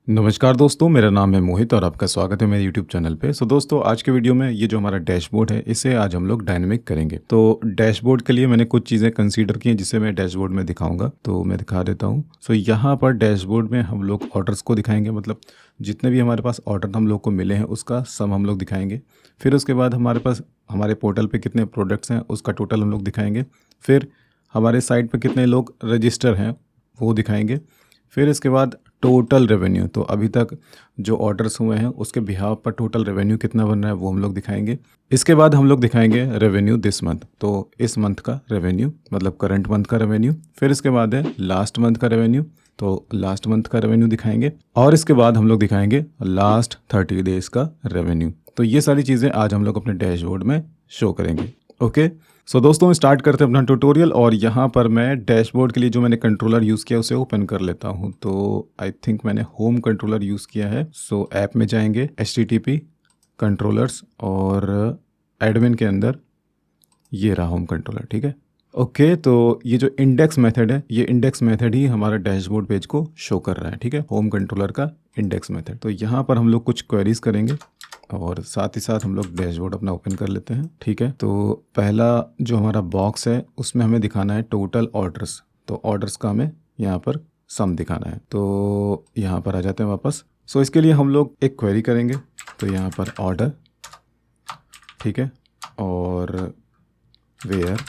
नमस्कार दोस्तों, मेरा नाम है मोहित और आपका स्वागत है मेरे यूट्यूब चैनल पे। दोस्तों, आज के वीडियो में ये जो हमारा डैशबोर्ड है इसे आज हम लोग डायनेमिक करेंगे। तो डैशबोर्ड के लिए मैंने कुछ चीज़ें कंसीडर की हैं जिसे मैं डैशबोर्ड में दिखाऊंगा, तो मैं दिखा देता हूँ। यहाँ पर डैशबोर्ड में हम लोग ऑर्डर्स को दिखाएंगे, मतलब जितने भी हमारे पास ऑर्डर हम लोग को मिले हैं उसका सम हम लोग दिखाएंगे। फिर उसके बाद हमारे पास हमारे पोर्टल पर कितने प्रोडक्ट्स हैं उसका टोटल हम लोग दिखाएंगे। फिर हमारे साइट पर कितने लोग रजिस्टर हैं वो दिखाएंगे। फिर इसके बाद टोटल रेवेन्यू, तो अभी तक जो ऑर्डर्स हुए हैं उसके बिहाफ पर टोटल रेवेन्यू कितना बन रहा है वो हम लोग दिखाएंगे। इसके बाद हम लोग दिखाएंगे रेवेन्यू दिस मंथ, तो इस मंथ का रेवेन्यू मतलब करंट मंथ का रेवेन्यू। फिर इसके बाद है लास्ट मंथ का रेवेन्यू, तो लास्ट मंथ का रेवेन्यू दिखाएंगे। और इसके बाद हम लोग दिखाएंगे लास्ट 30 डेज का रेवेन्यू। तो ये सारी चीज़ें आज हम लोग अपने डैशबोर्ड में शो करेंगे। ओके, दोस्तों स्टार्ट करते हैं अपना ट्यूटोरियल। और यहाँ पर मैं डैशबोर्ड के लिए जो मैंने कंट्रोलर यूज़ किया उसे ओपन कर लेता हूँ। तो आई थिंक मैंने होम कंट्रोलर यूज़ किया है। ऐप में जाएंगे HTTP कंट्रोलर्स और एडमिन के अंदर ये रहा होम कंट्रोलर। ठीक है, ओके। तो ये जो इंडेक्स मेथड है, ये इंडेक्स मेथड ही हमारा डैशबोर्ड पेज को शो कर रहा है। ठीक है, होम कंट्रोलर का इंडेक्स मेथड। तो यहाँ पर हम लोग कुछ क्वेरीज करेंगे और साथ ही साथ हम लोग डैशबोर्ड अपना ओपन कर लेते हैं। ठीक है, तो पहला जो हमारा बॉक्स है उसमें हमें दिखाना है टोटल ऑर्डर्स। तो ऑर्डर्स का हमें यहाँ पर सम दिखाना है। तो यहाँ पर आ जाते हैं वापस। इसके लिए हम लोग एक क्वेरी करेंगे। तो यहाँ पर ऑर्डर, ठीक है, और वेयर।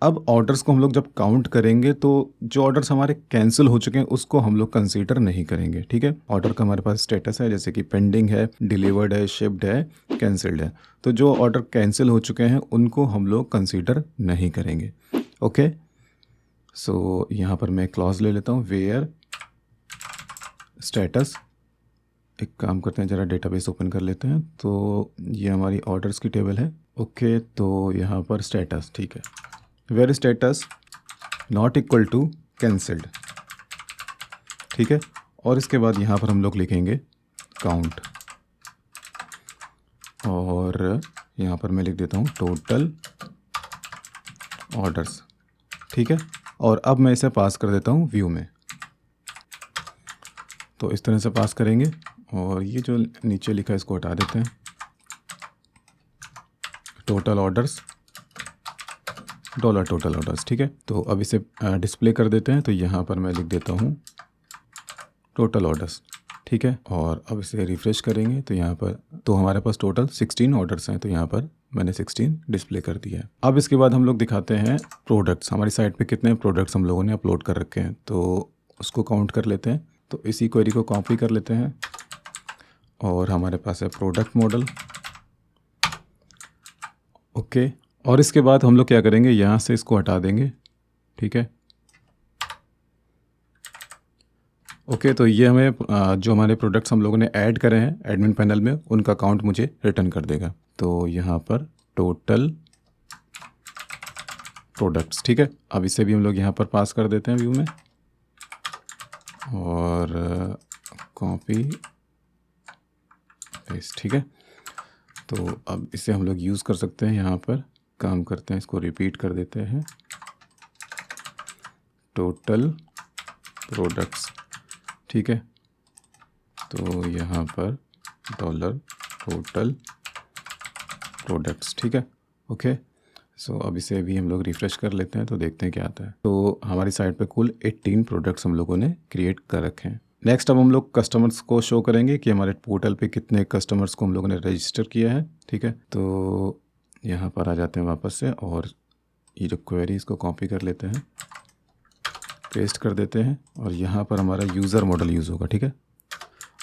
अब ऑर्डर्स को हम लोग जब काउंट करेंगे तो जो ऑर्डर्स हमारे कैंसिल हो चुके हैं उसको हम लोग कंसीडर नहीं करेंगे। ठीक है, ऑर्डर का हमारे पास स्टेटस है, जैसे कि पेंडिंग है, डिलीवर्ड है, शिप्ड है, कैंसिल्ड है। तो जो ऑर्डर कैंसिल हो चुके हैं उनको हम लोग कंसीडर नहीं करेंगे। ओके, यहाँ पर मैं क्लॉज ले लेता हूँ, वेयर स्टेटस। एक काम करते हैं, ज़रा डेटाबेस ओपन कर लेते हैं। तो ये हमारी ऑर्डर्स की टेबल है। ओके, तो यहाँ पर स्टेटस, ठीक है, where status not equal to cancelled. ठीक है, और इसके बाद यहाँ पर हम लोग लिखेंगे काउंट, और यहाँ पर मैं लिख देता हूँ टोटल ऑर्डर्स। ठीक है, और अब मैं इसे पास कर देता हूँ व्यू में। तो इस तरह से पास करेंगे और ये जो नीचे लिखा है इसको हटा देते हैं, total orders, dollar total orders. ठीक है, तो अब इसे डिस्प्ले कर देते हैं। तो यहाँ पर मैं लिख देता हूँ टोटल ऑर्डर्स। ठीक है, और अब इसे रिफ्रेश करेंगे तो यहाँ पर तो हमारे पास टोटल 16 ऑर्डर्स हैं। तो यहाँ पर मैंने 16 डिस्प्ले कर दिया है। अब इसके बाद हम लोग दिखाते हैं प्रोडक्ट्स, हमारी साइट पे कितने प्रोडक्ट्स हम लोगों ने अपलोड कर रखे हैं, तो उसको काउंट कर लेते हैं। तो इसी क्वेरी को कॉपी कर लेते हैं और हमारे पास है प्रोडक्ट मॉडल। ओके, और इसके बाद हम लोग क्या करेंगे, यहाँ से इसको हटा देंगे। ठीक है, ओके, तो ये हमें जो हमारे प्रोडक्ट्स हम लोगों ने ऐड करे हैं एडमिन पैनल में उनका काउंट मुझे रिटर्न कर देगा। तो यहाँ पर टोटल प्रोडक्ट्स। ठीक है, अब इसे भी हम लोग यहाँ पर पास कर देते हैं व्यू में, और कॉपी पेस्ट। ठीक है, तो अब इसे हम लोग यूज़ कर सकते हैं। यहाँ पर काम करते हैं, इसको रिपीट कर देते हैं, टोटल प्रोडक्ट्स। ठीक है, तो यहाँ पर डॉलर टोटल प्रोडक्ट्स। ठीक है, ओके। अब इसे भी हम लोग रिफ़्रेश कर लेते हैं तो देखते हैं क्या आता है। तो हमारी साइट पे कुल 18 प्रोडक्ट्स हम लोगों ने क्रिएट कर रखे हैं। नेक्स्ट अब हम लोग कस्टमर्स को शो करेंगे कि हमारे पोर्टल पे कितने कस्टमर्स को हम लोगों ने रजिस्टर किया है। ठीक है, तो यहाँ पर आ जाते हैं वापस से, और ये जो क्वेरी इसको कॉपी कर लेते हैं, पेस्ट कर देते हैं, और यहाँ पर हमारा यूज़र मॉडल यूज़ होगा। ठीक है,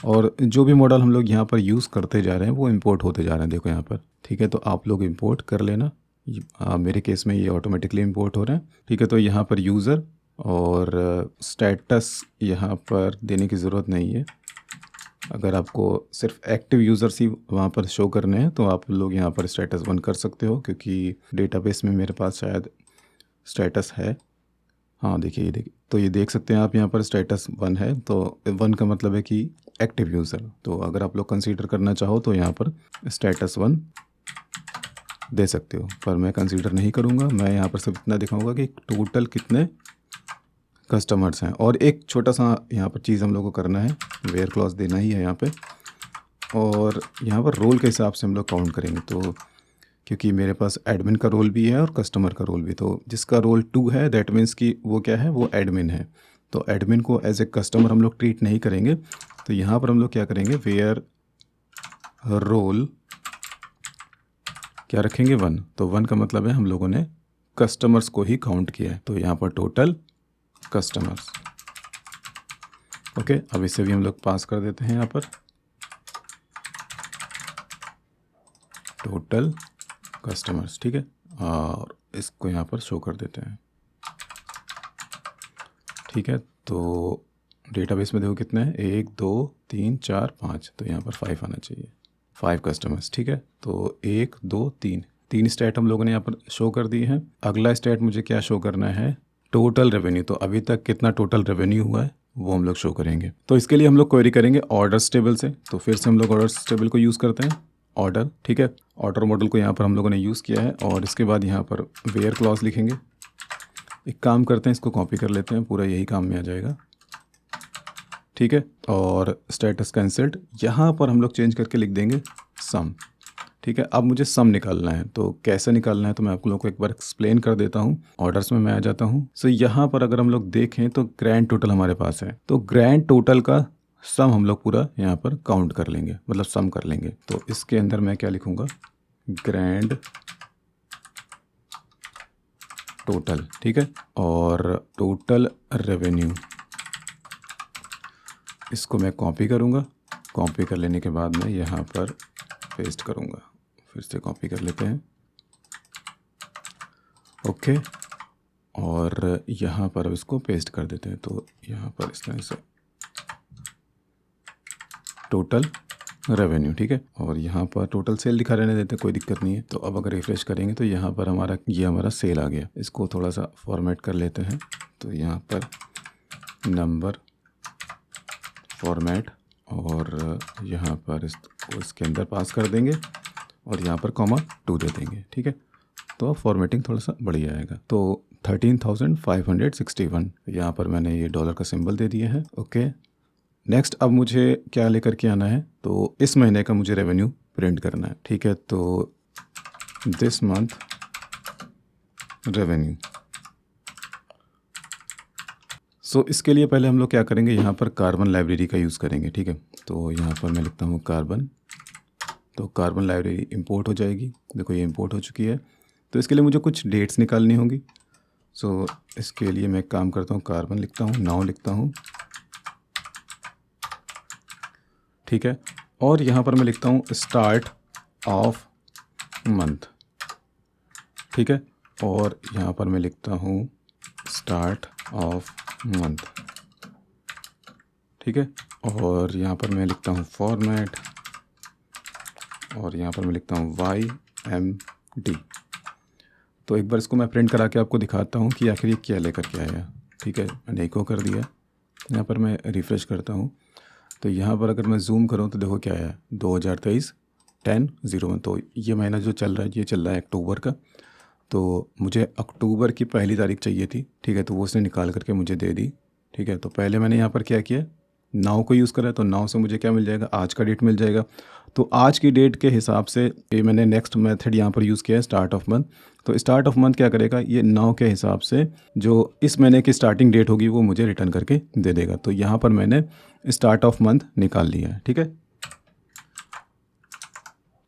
और जो भी मॉडल हम लोग यहाँ पर यूज़ करते जा रहे हैं वो इंपोर्ट होते जा रहे हैं, देखो यहाँ पर। ठीक है, तो आप लोग इंपोर्ट कर लेना। मेरे केस में ये ऑटोमेटिकली इंपोर्ट हो रहे हैं। ठीक है, तो यहाँ पर यूज़र और स्टेटस यहाँ पर देने की ज़रूरत नहीं है। अगर आपको सिर्फ एक्टिव यूज़र्स ही वहाँ पर शो करने हैं तो आप लोग यहाँ पर स्टेटस 1 कर सकते हो, क्योंकि डेटाबेस में मेरे पास शायद स्टेटस है। हाँ, देखिए, ये देखिए, तो ये देख सकते हैं आप, यहाँ पर स्टेटस 1 है। तो 1 का मतलब है कि एक्टिव यूज़र। तो अगर आप लोग कंसीडर करना चाहो तो यहाँ पर स्टेटस 1 दे सकते हो, पर मैं कंसीडर नहीं करूँगा। मैं यहाँ पर सिर्फ इतना दिखाऊँगा कि टोटल कितने कस्टमर्स हैं। और एक छोटा सा यहाँ पर चीज़ हम लोग को करना है, वेयर क्लॉज देना ही है यहाँ पे, और यहाँ पर रोल के हिसाब से हम लोग काउंट करेंगे। तो क्योंकि मेरे पास एडमिन का रोल भी है और कस्टमर का रोल भी, तो जिसका रोल 2 है दैट मीन्स कि वो क्या है, वो एडमिन है। तो एडमिन को एज ए कस्टमर हम लोग ट्रीट नहीं करेंगे। तो यहाँ पर हम लोग क्या करेंगे, वेयर रोल क्या रखेंगे, 1। तो 1 का मतलब है हम लोगों ने कस्टमर्स को ही काउंट किया है। तो यहाँ पर टोटल कस्टमर्स। ओके, अब इसे भी हम लोग पास कर देते हैं यहाँ पर, टोटल कस्टमर्स। ठीक है, और इसको यहाँ पर शो कर देते हैं। ठीक है, तो डेटाबेस में देखो कितने हैं, 1 2 3 4 5, तो यहाँ पर 5 आना चाहिए, 5 कस्टमर्स। ठीक है, तो 1 2 3 स्टैट हम लोगों ने यहाँ पर शो कर दिए हैं। अगला स्टैट मुझे क्या शो करना है, टोटल रेवेन्यू। तो अभी तक कितना टोटल रेवेन्यू हुआ है वो हम लोग शो करेंगे। तो इसके लिए हम लोग क्वेरी करेंगे ऑर्डर्स टेबल से। तो फिर से हम लोग ऑर्डर्स टेबल को यूज़ करते हैं, ऑर्डर। ठीक है, ऑर्डर मॉडल को यहाँ पर हम लोगों ने यूज़ किया है, और इसके बाद यहाँ पर वेयर क्लॉज लिखेंगे। एक काम करते हैं, इसको कॉपी कर लेते हैं, पूरा यही काम में आ जाएगा। ठीक है, और स्टेटस कैंसल्ड, यहाँ पर हम लोग चेंज करके लिख देंगे सम। ठीक है, अब मुझे सम निकालना है। तो कैसे निकालना है तो मैं आप लोगों को एक बार एक्सप्लेन कर देता हूँ। ऑर्डर्स में मैं आ जाता हूँ। सो यहाँ पर अगर हम लोग देखें तो ग्रैंड टोटल हमारे पास है, तो ग्रैंड टोटल का सम हम लोग पूरा यहाँ पर काउंट कर लेंगे, मतलब सम कर लेंगे। तो इसके अंदर मैं क्या लिखूँगा, ग्रैंड टोटल। ठीक है, और टोटल रेवेन्यू, इसको मैं कॉपी करूँगा। कॉपी कर लेने के बाद मैं यहाँ पर पेस्ट करूँगा। फिर से कॉपी कर लेते हैं। ओके, और यहाँ पर अब इसको पेस्ट कर देते हैं। तो यहाँ पर इस तरह से टोटल रेवेन्यू। ठीक है, और यहाँ पर टोटल सेल दिखा रहने देते हैं, कोई दिक्कत नहीं है। तो अब अगर रिफ्रेश करेंगे तो यहाँ पर हमारा सेल आ गया। इसको थोड़ा सा फॉर्मेट कर लेते हैं। तो यहाँ पर नंबर फॉर्मेट, और यहाँ पर इसके अंदर पास कर देंगे, और यहाँ पर कॉमा 2 दे देंगे। ठीक है, तो फॉर्मेटिंग थोड़ा सा बढ़िया आएगा। तो 13,561 यहाँ पर मैंने ये डॉलर का सिंबल दे दिया है। ओके, नेक्स्ट अब मुझे क्या लेकर के आना है, तो इस महीने का मुझे रेवेन्यू प्रिंट करना है। ठीक है, तो दिस मंथ रेवेन्यू। सो इसके लिए पहले हम लोग क्या करेंगे, यहाँ पर कार्बन लाइब्रेरी का यूज़ करेंगे। ठीक है, तो यहाँ पर मैं लिखता हूँ कार्बन। तो कार्बन लाइब्रेरी इंपोर्ट हो जाएगी। देखो ये इंपोर्ट हो चुकी है। तो इसके लिए मुझे कुछ डेट्स निकालनी होंगी। सो इसके लिए मैं काम करता हूँ, कार्बन लिखता हूँ, नाउ लिखता हूँ। ठीक है, और यहाँ पर मैं लिखता हूँ स्टार्ट ऑफ मंथ। ठीक है, और यहाँ पर मैं लिखता हूँ स्टार्ट ऑफ मंथ। ठीक है, और यहाँ पर मैं लिखता हूँ फॉर्मेट, और यहाँ पर मैं लिखता हूँ YMD। तो एक बार इसको मैं प्रिंट करा के आपको दिखाता हूँ कि आखिर ये क्या लेकर के आया। ठीक है, मैंने इको कर दिया। यहाँ पर मैं रिफ़्रेश करता हूँ। तो यहाँ पर अगर मैं जूम करूँ तो देखो क्या आया, 2023 10/01। तो ये महीना जो चल रहा है ये चल रहा है अक्टूबर का। तो मुझे अक्टूबर की 1 तारीख चाहिए थी। ठीक है, तो वो उसने निकाल करके मुझे दे दी। ठीक है, तो पहले मैंने यहाँ पर क्या किया, नाउ को यूज़ करा। तो नाउ से मुझे क्या मिल जाएगा, आज का डेट मिल जाएगा। तो आज की डेट के हिसाब से ये मैंने नेक्स्ट मेथड यहाँ पर यूज़ किया है, स्टार्ट ऑफ मंथ। तो स्टार्ट ऑफ मंथ क्या करेगा, ये नाउ के हिसाब से जो इस महीने की स्टार्टिंग डेट होगी वो मुझे रिटर्न करके दे देगा। तो यहाँ पर मैंने स्टार्ट ऑफ मंथ निकाल लिया है। ठीक है,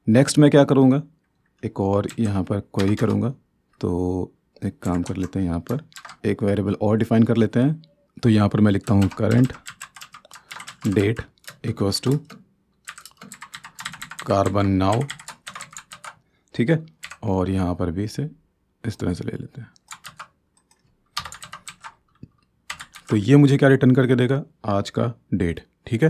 नेक्स्ट मैं क्या करूँगा, एक और यहाँ पर क्वेरी करूँगा। तो एक काम कर लेते हैं, यहाँ पर एक वेरिएबल और डिफाइन कर लेते हैं। तो यहाँ पर मैं लिखता हूँ current date equals to carbon now. ठीक है, और यहाँ पर भी इसे इस तरह से ले लेते हैं। तो ये मुझे क्या रिटर्न करके देगा, आज का डेट। ठीक है,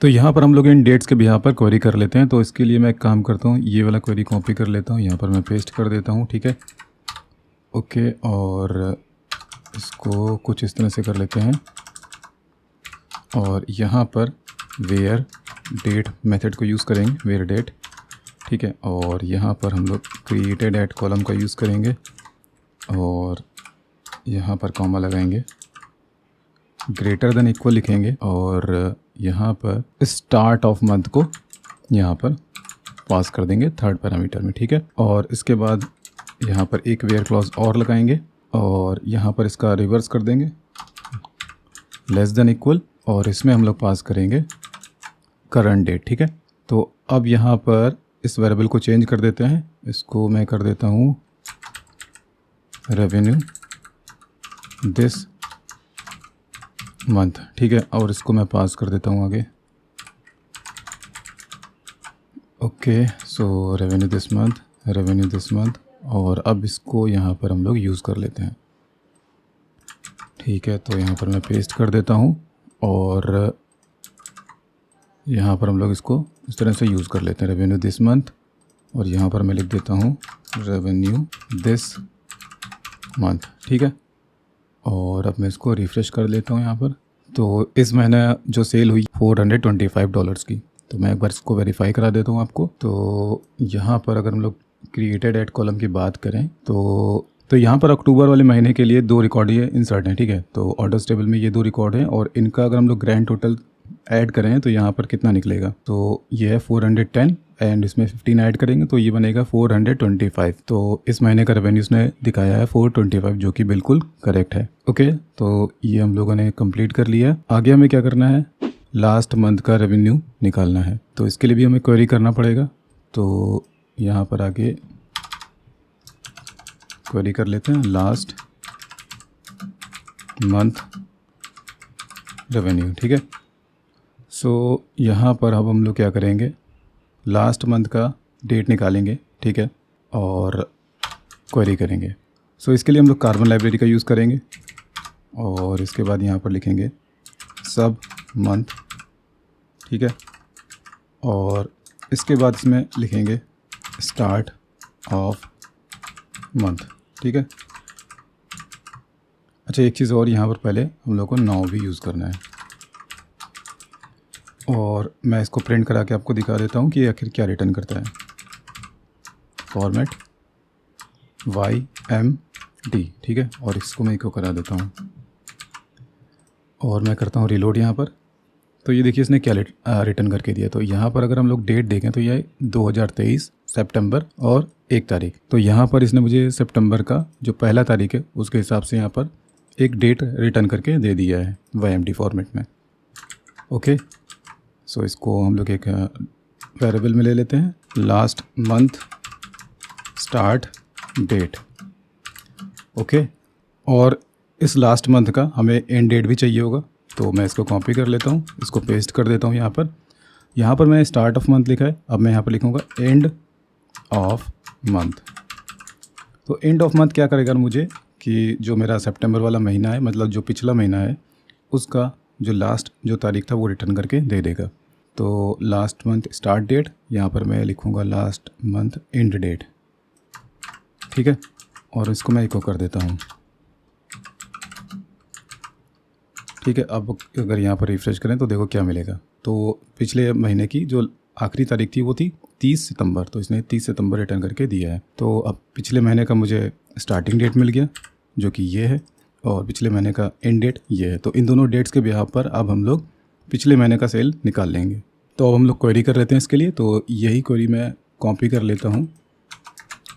तो यहाँ पर हम लोग इन डेट्स के बिहाफ पर क्वेरी कर लेते हैं। तो इसके लिए मैं एक काम करता हूँ, ये वाला क्वेरी कॉपी कर लेता हूँ, यहाँ पर मैं पेस्ट कर देता हूँ। ठीक है, ओके, और इसको कुछ इस तरह से कर लेते हैं, और यहाँ पर वेयर डेट मेथड को यूज़ करेंगे, वेयर डेट। ठीक है, और यहाँ पर हम लोग क्रिएटेड एट कॉलम का यूज़ करेंगे, और यहाँ पर कॉमा लगाएंगे, ग्रेटर देन इक्वल लिखेंगे और यहाँ पर स्टार्ट ऑफ मंथ को यहाँ पर पास कर देंगे थर्ड पैरामीटर में, ठीक है। और इसके बाद यहाँ पर एक वेयर क्लॉज और लगाएंगे और यहाँ पर इसका रिवर्स कर देंगे लेस देन इक्वल, और इसमें हम लोग पास करेंगे करंट डेट, ठीक है। तो अब यहाँ पर इस वेरिएबल को चेंज कर देते हैं, इसको मैं कर देता हूँ रेवेन्यू दिस मंथ, ठीक है। और इसको मैं पास कर देता हूँ आगे, okay. So revenue this month, और अब इसको यहाँ पर हम लोग यूज़ कर लेते हैं, ठीक है। तो यहाँ पर मैं पेस्ट कर देता हूँ और यहाँ पर हम लोग इसको इस तरह से यूज़ कर लेते हैं, रेवेन्यू दिस मंथ, और यहाँ पर मैं लिख देता हूँ रेवेन्यू दिस मंथ, ठीक है। और अब मैं इसको रिफ़्रेश कर लेता हूँ यहाँ पर। तो इस महीने जो सेल हुई $425 की, तो मैं एक बार इसको वेरीफाई करा देता हूँ आपको। तो यहाँ पर अगर हम लोग क्रिएटेड एट कॉलम की बात करें तो यहाँ पर अक्टूबर वाले महीने के लिए 2 रिकॉर्ड ये इंसर्ट हैं, ठीक है। तो ऑर्डर्स टेबल में ये 2 रिकॉर्ड हैं और इनका अगर हम लोग ग्रैंड टोटल ऐड करें तो यहाँ पर कितना निकलेगा, तो ये है 410 एंड इसमें 15 ऐड करेंगे तो ये बनेगा 425। तो इस महीने का रेवेन्यू उसने दिखाया है 425, जो कि बिल्कुल करेक्ट है, ओके। तो ये हम लोगों ने कंप्लीट कर लिया। आगे हमें क्या करना है, लास्ट मंथ का रेवेन्यू निकालना है। तो इसके लिए भी हमें क्वेरी करना पड़ेगा। तो यहाँ पर आगे क्वेरी कर लेते हैं लास्ट मंथ रेवेन्यू, ठीक है। सो यहाँ पर अब हम लोग क्या करेंगे, लास्ट मंथ का डेट निकालेंगे, ठीक है, और क्वेरी करेंगे। सो इसके लिए हम लोग कार्बन लाइब्रेरी का यूज़ करेंगे और इसके बाद यहाँ पर लिखेंगे सब मंथ, ठीक है। और इसके बाद इसमें लिखेंगे स्टार्ट ऑफ मंथ, ठीक है। अच्छा, एक चीज़ और, यहाँ पर पहले हम लोग को नाउ भी यूज़ करना है और मैं इसको प्रिंट करा के आपको दिखा देता हूँ कि आखिर क्या रिटर्न करता है। फॉर्मेट YMD, ठीक है। और इसको मैं इको करा देता हूँ और मैं करता हूँ रिलोड यहाँ पर। तो ये देखिए इसने क्या रिटर्न करके दिया। तो यहाँ पर अगर हम लोग डेट देखें तो ये 2023 सितंबर और 1 तारीख। तो यहाँ पर इसने मुझे सितंबर का जो पहला तारीख है उसके हिसाब से यहाँ पर एक डेट रिटर्न करके दे दिया है YMD फॉर्मेट में, ओके। सो इसको हम लोग एक वेरिएबल में ले लेते हैं, last month start date, okay. और इस लास्ट मंथ का हमें एंड डेट भी चाहिए होगा, तो मैं इसको कॉपी कर लेता हूँ, इसको पेस्ट कर देता हूँ यहाँ पर। यहाँ पर मैंने स्टार्ट ऑफ मंथ लिखा है, अब मैं यहाँ पर लिखूँगा एंड ऑफ मंथ। तो एंड ऑफ मंथ क्या करेगा मुझे कि जो मेरा सितंबर वाला महीना है, मतलब जो पिछला महीना है, उसका जो लास्ट जो तारीख था वो रिटर्न करके दे देगा। तो लास्ट मंथ स्टार्ट डेट, यहाँ पर मैं लिखूँगा लास्ट मंथ एंड डेट, ठीक है। और इसको मैं इको कर देता हूँ, ठीक है। अब अगर यहाँ पर रिफ्रेश करें तो देखो क्या मिलेगा। तो पिछले महीने की जो आखिरी तारीख थी वो थी 30 सितंबर, तो इसने 30 सितंबर रिटर्न करके दिया है। तो अब पिछले महीने का मुझे स्टार्टिंग डेट मिल गया जो कि ये है, और पिछले महीने का एंड डेट ये है। तो इन दोनों डेट्स के बिहाफ पर अब हम लोग पिछले महीने का सेल निकाल लेंगे। तो अब हम लोग क्वेरी कर लेते हैं इसके लिए। तो यही क्वेरी मैं कॉपी कर लेता हूँ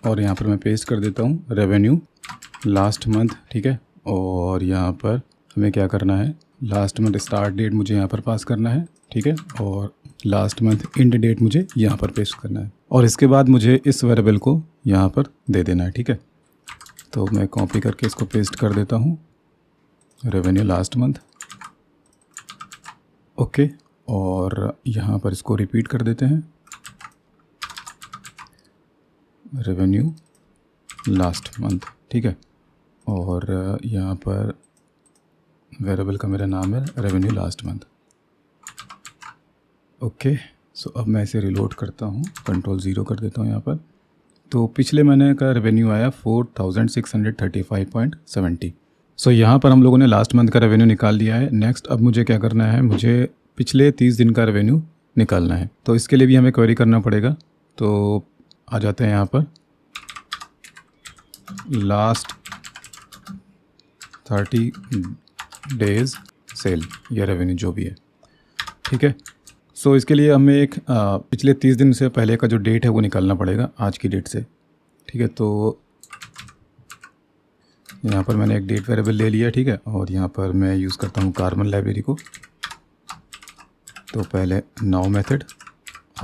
और यहाँ पर मैं पेस्ट कर देता हूँ रेवेन्यू लास्ट मंथ, ठीक है। और यहाँ पर हमें क्या करना है, लास्ट मंथ स्टार्ट डेट मुझे यहाँ पर पास करना है, ठीक है। और लास्ट मंथ एंड डेट मुझे यहाँ पर पेस्ट करना है और इसके बाद मुझे इस वेरिएबल को यहाँ पर दे देना है, ठीक है। तो मैं कॉपी करके इसको पेस्ट कर देता हूँ, रेवेन्यू लास्ट मंथ, ओके। और यहाँ पर इसको रिपीट कर देते हैं, रेवेन्यू लास्ट मंथ, ठीक है। और यहाँ पर वेरिएबल का मेरा नाम है रेवेन्यू लास्ट मंथ, ओके। सो अब मैं इसे रिलोड करता हूँ, कंट्रोल 0 कर देता हूँ यहाँ पर। तो पिछले महीने का रेवेन्यू आया 4635.70। सो यहाँ पर हम लोगों ने लास्ट मंथ का रेवेन्यू निकाल लिया है। नेक्स्ट अब मुझे क्या करना है, मुझे पिछले 30 दिन का रेवेन्यू निकालना है। तो इसके लिए भी हमें क्वेरी करना पड़ेगा। तो आ जाते हैं यहाँ पर, लास्ट 30 डेज सेल या रेवेन्यू जो भी है, ठीक है। सो इसके लिए हमें एक पिछले 30 दिन से पहले का जो डेट है वो निकालना पड़ेगा आज की डेट से, ठीक है। तो यहाँ पर मैंने एक डेट वेरिएबल ले लिया, ठीक है, और यहाँ पर मैं यूज़ करता हूँ कार्बन लाइब्रेरी को। तो पहले नाउ मेथड,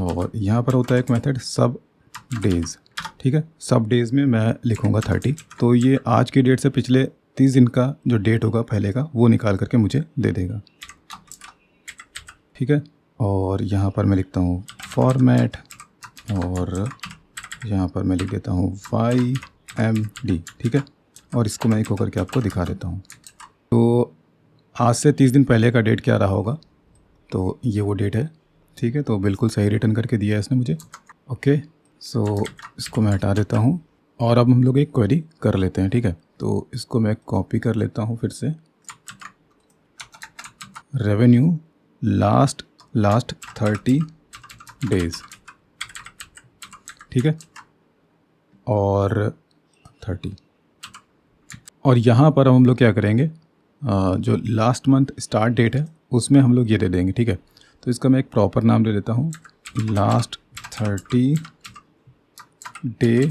और यहाँ पर होता है एक मेथड सब डेज़, ठीक है। सब डेज़ में मैं लिखूँगा 30। तो ये आज की डेट से पिछले 30 दिन का जो डेट होगा पहले का वो निकाल करके मुझे दे देगा, ठीक है। और यहाँ पर मैं लिखता हूँ फॉर्मेट, और यहाँ पर मैं लिख देता हूँ YMD, ठीक है। और इसको मैं एक होकर के आपको दिखा देता हूँ। तो आज से 30 दिन पहले का डेट क्या रहा होगा, तो ये वो डेट है, ठीक है। तो बिल्कुल सही रिटर्न करके दिया है इसने मुझे। ओके, सो इसको मैं हटा देता हूँ और अब हम लोग एक क्वेरी कर लेते हैं, ठीक है। तो इसको मैं कॉपी कर लेता हूँ फिर से, रेवेन्यू लास्ट 30 डेज़, ठीक है, और 30। और यहाँ पर हम लोग क्या करेंगे, जो लास्ट मंथ स्टार्ट डेट है उसमें हम लोग ये दे देंगे, ठीक है। तो इसका मैं एक प्रॉपर नाम दे देता हूँ, लास्ट 30 डे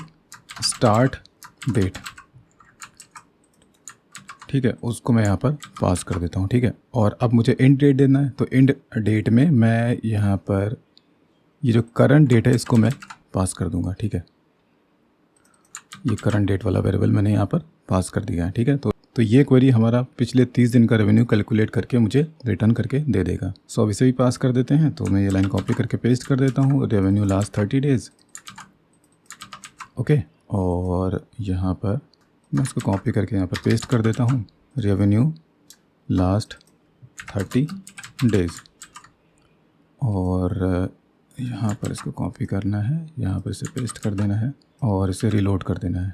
स्टार्ट डेट, ठीक है। उसको मैं यहाँ पर पास कर देता हूँ, ठीक है। और अब मुझे एंड डेट देना है, तो एंड डेट में मैं यहाँ पर ये जो करंट डेट है इसको मैं पास कर दूँगा, ठीक है। ये करंट डेट वाला वेरिएबल मैंने यहाँ पर पास कर दिया है, ठीक है। तो ये क्वेरी हमारा पिछले 30 दिन का रेवेन्यू कैलकुलेट करके मुझे रिटर्न करके दे देगा। सो अब इसे भी पास कर देते हैं। तो मैं ये लाइन कॉपी करके पेस्ट कर देता हूँ, रेवेन्यू लास्ट 30 डेज़, ओके। और यहाँ पर मैं इसको कॉपी करके यहाँ पर पेस्ट कर देता हूँ, रेवेन्यू लास्ट 30 डेज़। और यहाँ पर इसको कॉपी करना है, यहाँ पर इसे पेस्ट कर देना है और इसे रीलोड कर देना है।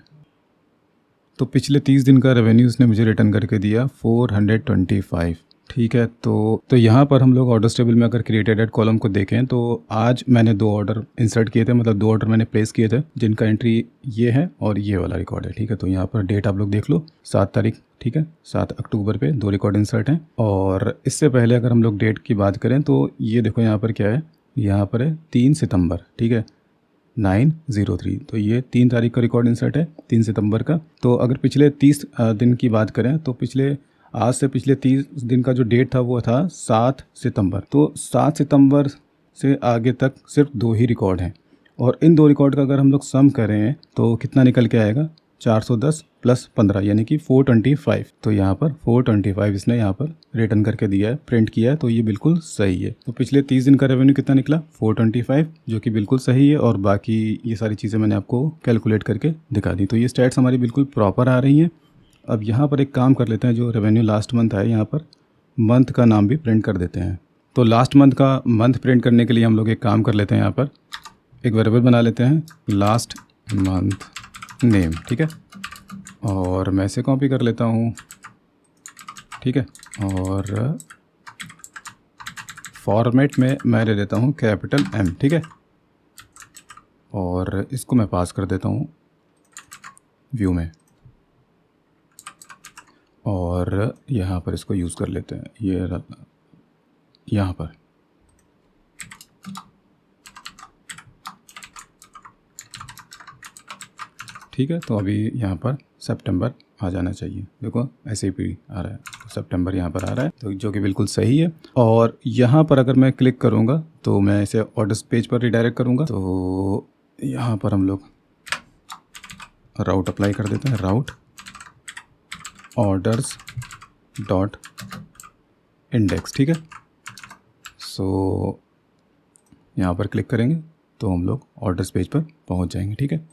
तो पिछले 30 दिन का रेवेन्यू उसने मुझे रिटर्न करके दिया 425, ठीक है। तो यहाँ पर हम लोग ऑर्डर्स टेबल में अगर क्रिएटेड एट कॉलम को देखें तो आज मैंने 2 ऑर्डर इंसर्ट किए थे, मतलब 2 ऑर्डर मैंने प्लेस किए थे जिनका एंट्री ये है और ये वाला रिकॉर्ड है, ठीक है। तो यहाँ पर डेट आप लोग देख लो 7 तारीख, ठीक है, 7 अक्टूबर पे 2 रिकॉर्ड इंसर्ट हैं। और इससे पहले अगर हम लोग डेट की बात करें तो ये देखो यहाँ पर क्या है, यहाँ पर है 3 सितंबर, ठीक है, 903। तो ये 3 तारीख का रिकॉर्ड इंसर्ट है, 3 सितंबर का। तो अगर पिछले 30 दिन की बात करें तो आज से पिछले 30 दिन का जो डेट था वो था 7 सितंबर। तो 7 सितंबर से आगे तक सिर्फ 2 ही रिकॉर्ड हैं, और इन 2 रिकॉर्ड का अगर हम लोग सम करें तो कितना निकल के आएगा, 410 प्लस 15 यानी कि 425। तो यहाँ पर 425 इसने यहाँ पर रिटर्न करके दिया है, प्रिंट किया है, तो ये बिल्कुल सही है। तो पिछले 30 दिन का रेवेन्यू कितना निकला, 425, जो कि बिल्कुल सही है। और बाकी ये सारी चीज़ें मैंने आपको कैलकुलेट करके दिखा दी। तो ये स्टैट्स हमारी बिल्कुल प्रॉपर आ रही हैं। अब यहाँ पर एक काम कर लेते हैं, जो रेवेन्यू लास्ट मंथ है यहाँ पर मंथ का नाम भी प्रिंट कर देते हैं। तो लास्ट मंथ का मंथ प्रिंट करने के लिए हम लोग एक काम कर लेते हैं, यहाँ पर एक वेरिएबल बना लेते हैं, लास्ट मंथ नेम, ठीक है। और मैं इसे कॉपी कर लेता हूँ, ठीक है। और फॉर्मेट में मैं ले लेता हूँ कैपिटल M, ठीक है। और इसको मैं पास कर देता हूँ व्यू में, और यहाँ पर इसको यूज़ कर लेते हैं, ये यहाँ पर, ठीक है। तो अभी यहाँ पर सितंबर आ जाना चाहिए, देखो SAP आ रहा है, तो सितंबर यहाँ पर आ रहा है, तो जो कि बिल्कुल सही है। और यहाँ पर अगर मैं क्लिक करूँगा तो मैं इसे ऑर्डर्स पेज पर रिडायरेक्ट करूँगा। तो यहाँ पर हम लोग राउट अप्लाई कर देते हैं, राउट ऑर्डर्स डॉट इंडेक्स, ठीक है। सो यहाँ पर क्लिक करेंगे तो हम लोग ऑर्डर्स पेज पर पहुँच जाएंगे, ठीक है।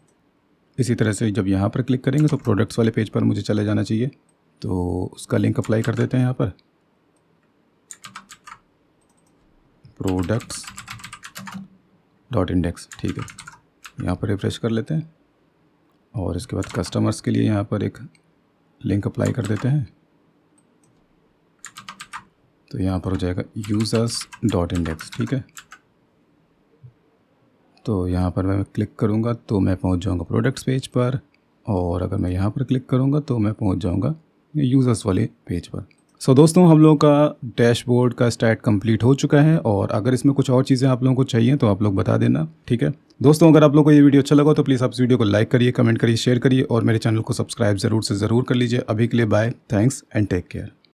इसी तरह से जब यहाँ पर क्लिक करेंगे तो प्रोडक्ट्स वाले पेज पर मुझे चले जाना चाहिए, तो उसका लिंक अप्लाई कर देते हैं यहाँ पर, प्रोडक्ट्स डॉट इंडेक्स, ठीक है। यहाँ पर रिफ्रेश कर लेते हैं और इसके बाद कस्टमर्स के लिए यहाँ पर एक लिंक अप्लाई कर देते हैं, तो यहाँ पर हो जाएगा यूज़र्स डॉट इंडेक्स, ठीक है। तो यहाँ पर मैं क्लिक करूँगा तो मैं पहुँच जाऊँगा प्रोडक्ट्स पेज पर, और अगर मैं यहाँ पर क्लिक करूँगा तो मैं पहुँच जाऊँगा यूज़र्स वाले पेज पर। सो दोस्तों हम लोगों का डैशबोर्ड का स्टैट कंप्लीट हो चुका है और अगर इसमें कुछ और चीज़ें आप लोगों को चाहिए तो आप लोग बता देना, ठीक है। दोस्तों अगर आप लोगों को ये वीडियो अच्छा लगा तो प्लीज़ आप इस वीडियो को लाइक करिए, कमेंट करिए, शेयर करिए और मेरे चैनल को सब्सक्राइब ज़रूर से ज़रूर कर लीजिए। अभी के लिए bye, thanks and take care.